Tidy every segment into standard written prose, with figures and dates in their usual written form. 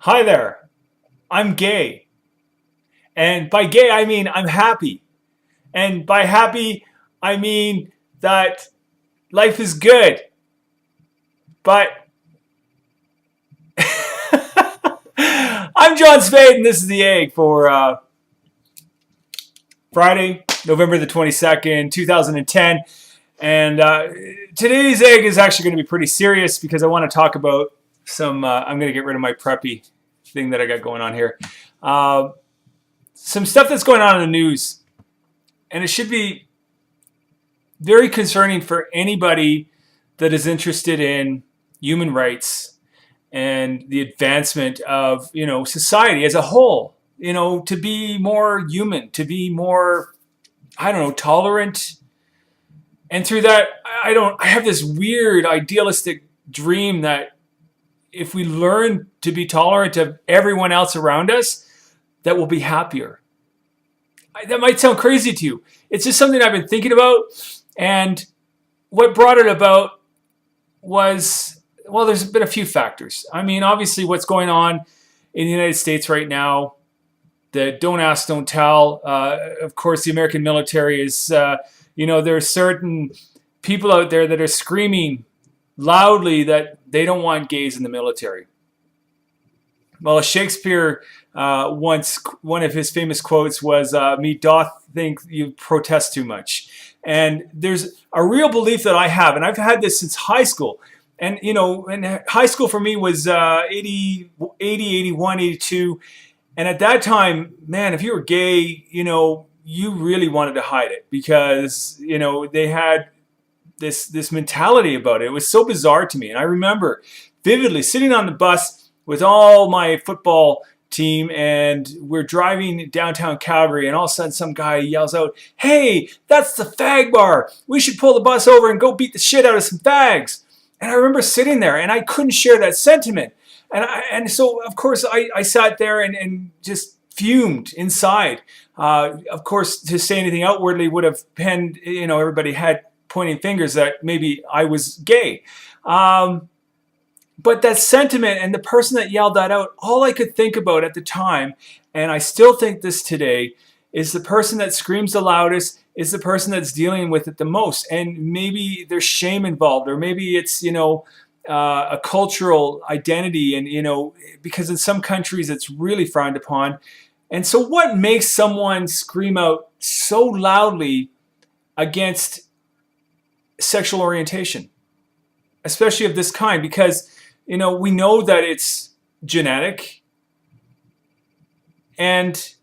Hi there, I'm gay. And by gay, I mean I'm happy. And by happy, I mean that life is good. But I'm John Spade, and this is The Egg for Friday, November the 22nd, 2010. And today's egg is actually going to be pretty serious because I want to talk about I'm going to get rid of my preppy thing that I got going on here. Some stuff that's going on in the news. And it should be very concerning for anybody that is interested in human rights and the advancement of, society as a whole, to be more human, to be more, tolerant. And through that, I have this weird idealistic dream that if we learn to be tolerant of everyone else around us, that we'll be happier. That might sound crazy to you. It's just something I've been thinking about. And what brought it about was, well, there's been a few factors. I mean, obviously what's going on in the United States right now, the don't ask, don't tell. Of course, the American military is, there are certain people out there that are screaming loudly that they don't want gays in the military. Well, Shakespeare once, one of his famous quotes was, "Me doth think you protest too much." And there's a real belief that I have, and I've had this since high school. And, and high school for me was 80, 81, 82. And at that time, man, if you were gay, you really wanted to hide it because, they had this mentality about it. It was so bizarre to me. And I remember vividly sitting on the bus with all my football team, and we're driving downtown Calgary, and all of a sudden some guy yells out, "Hey, that's the fag bar. We should pull the bus over and go beat the shit out of some fags." And I remember sitting there, and I couldn't share that sentiment. And so, of course, I sat there and just fumed inside. Of course, to say anything outwardly would have penned, everybody had pointing fingers that maybe I was gay. But that sentiment and the person that yelled that out, all I could think about at the time, and I still think this today, is the person that screams the loudest is the person that's dealing with it the most. And maybe there's shame involved, or maybe it's, a cultural identity, and, because in some countries it's really frowned upon. And so what makes someone scream out so loudly against sexual orientation, especially of this kind? Because we know that it's genetic, and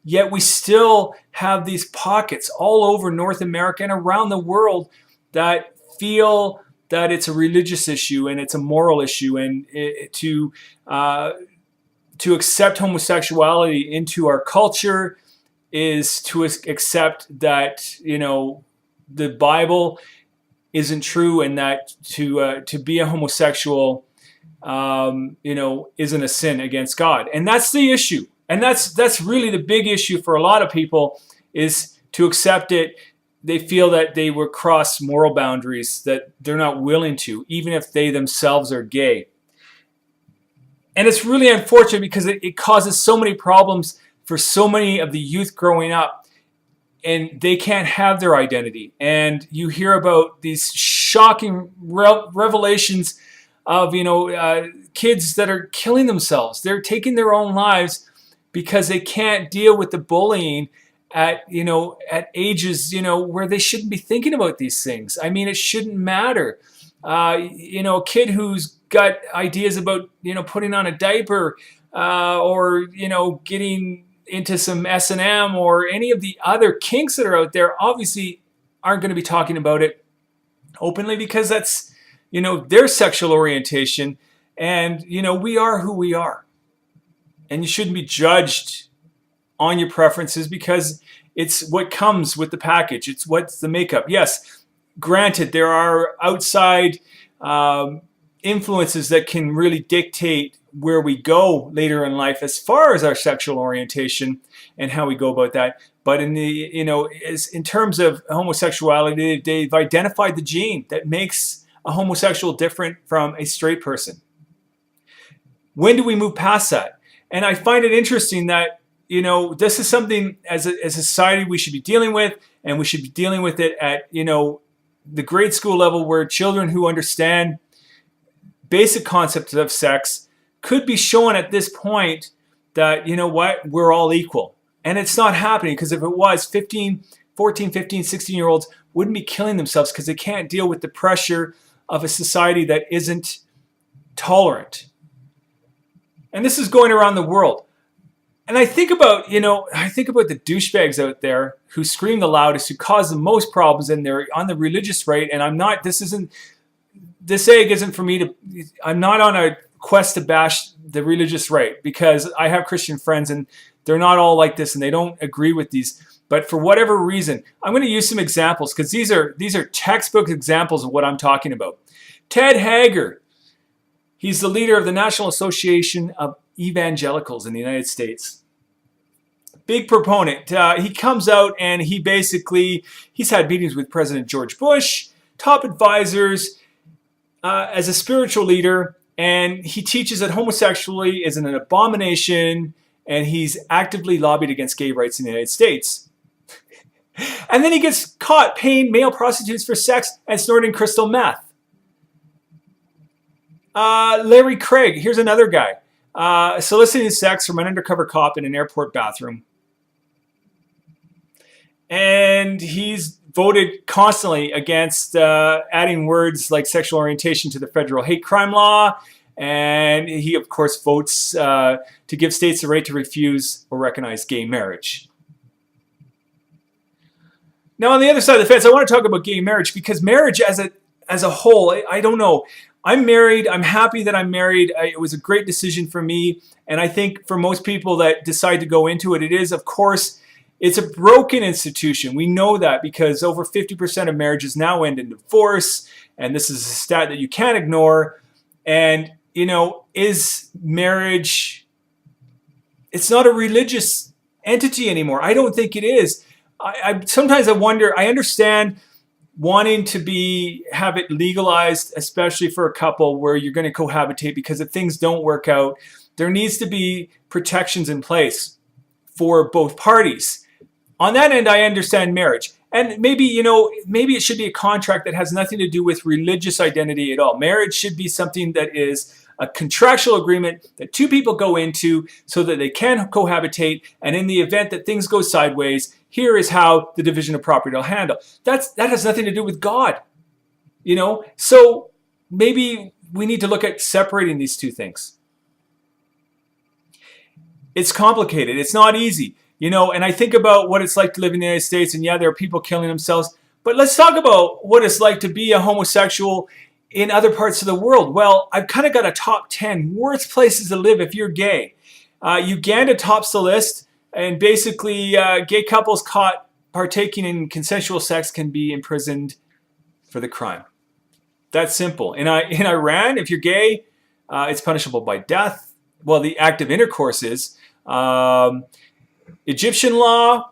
yet we still have these pockets all over North America and around the world that feel that it's a religious issue and it's a moral issue, and to accept homosexuality into our culture is to accept that the Bible isn't true, and that to be a homosexual isn't a sin against God. And that's the issue. And that's really the big issue for a lot of people, is to accept it. They feel that they will cross moral boundaries that they're not willing to, even if they themselves are gay. And it's really unfortunate because it causes so many problems for so many of the youth growing up, and they can't have their identity. And you hear about these shocking revelations of kids that are killing themselves. They're taking their own lives because they can't deal with the bullying at ages where they shouldn't be thinking about these things. I mean, it shouldn't matter. A kid who's got ideas about putting on a diaper or getting into some S&M or any of the other kinks that are out there, obviously aren't going to be talking about it openly because that's their sexual orientation. And we are who we are, and you shouldn't be judged on your preferences because it's what comes with the package. It's what's the makeup. Yes, granted, there are outside influences that can really dictate where we go later in life as far as our sexual orientation and how we go about that. But in in terms of homosexuality, they've identified the gene that makes a homosexual different from a straight person. When do we move past that? And I find it interesting that, this is something as a society we should be dealing with, and we should be dealing with it at, the grade school level, where children who understand basic concepts of sex could be shown at this point that, we're all equal. And it's not happening, because if it was, 14, 15, 16-year-olds wouldn't be killing themselves because they can't deal with the pressure of a society that isn't tolerant. And this is going around the world. And I think about, the douchebags out there who scream the loudest, who cause the most problems, and they're on the religious right. And this egg isn't for me I'm not on a quest to bash the religious right, because I have Christian friends and they're not all like this and they don't agree with these. But for whatever reason, I'm going to use some examples, because these are textbook examples of what I'm talking about. Ted Hager, he's the leader of the National Association of Evangelicals in the United States. Big proponent. He comes out and he's had meetings with President George Bush, top advisors, as a spiritual leader, and he teaches that homosexuality is an abomination, and he's actively lobbied against gay rights in the United States. And then he gets caught paying male prostitutes for sex and snorting crystal meth. Larry Craig, here's another guy, soliciting sex from an undercover cop in an airport bathroom. And he's voted constantly against adding words like sexual orientation to the federal hate crime law. And he, of course, votes to give states the right to refuse or recognize gay marriage. Now, on the other side of the fence, I want to talk about gay marriage, because marriage as a whole, I don't know. I'm married. I'm happy that I'm married. It was a great decision for me. And I think for most people that decide to go into it, it is, of course, it's a broken institution. We know that, because over 50% of marriages now end in divorce. And this is a stat that you can't ignore. And, is marriage, it's not a religious entity anymore. I don't think it is. Sometimes I wonder, I understand wanting to have it legalized, especially for a couple where you're going to cohabitate, because if things don't work out, there needs to be protections in place for both parties. On that end, I understand marriage. And maybe it should be a contract that has nothing to do with religious identity at all. Marriage should be something that is a contractual agreement that two people go into so that they can cohabitate. And in the event that things go sideways, here is how the division of property will handle. That has nothing to do with God. So maybe we need to look at separating these two things. It's complicated. It's not easy. And I think about what it's like to live in the United States, and yeah, there are people killing themselves. But let's talk about what it's like to be a homosexual in other parts of the world. Well, I've kind of got a top 10 worst places to live if you're gay. Uganda tops the list, and basically gay couples caught partaking in consensual sex can be imprisoned for the crime. That's simple. In Iran, if you're gay, it's punishable by death. Well, the act of intercourse is. Egyptian law,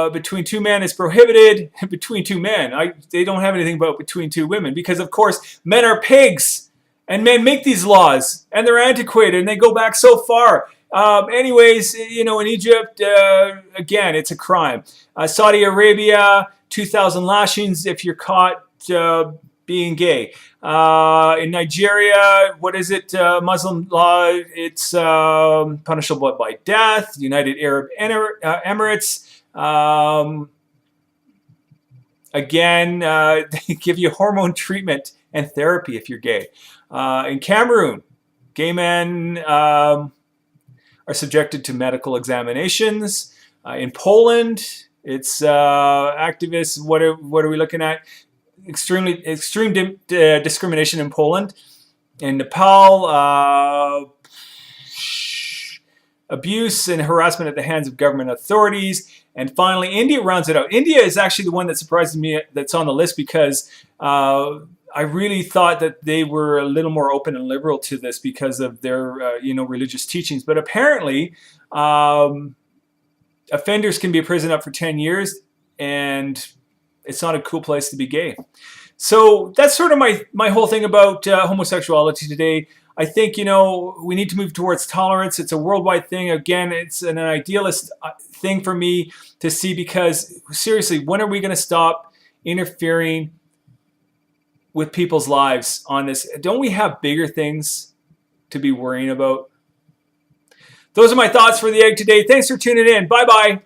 between two men is prohibited. Between two men, they don't have anything about between two women, because of course men are pigs, and men make these laws, and they're antiquated, and they go back so far. Anyways, in Egypt, again, it's a crime. Saudi Arabia, 2,000 lashings if you're caught being gay. In Nigeria, what is it? Muslim law, it's punishable by death. United Arab Emirates, again, they give you hormone treatment and therapy if you're gay. In Cameroon, gay men are subjected to medical examinations. In Poland, it's activists. What are we looking at? Extreme discrimination in Poland. In Nepal, abuse and harassment at the hands of government authorities. And finally, India rounds it out. India is actually the one that surprised me that's on the list, because I really thought that they were a little more open and liberal to this because of their religious teachings. But apparently, offenders can be imprisoned up for 10 years, and it's not a cool place to be gay. So that's sort of my whole thing about homosexuality today. I think, we need to move towards tolerance. It's a worldwide thing. Again, it's an idealist thing for me to see, because seriously, when are we going to stop interfering with people's lives on this? Don't we have bigger things to be worrying about? Those are my thoughts for the egg today. Thanks for tuning in. Bye-bye.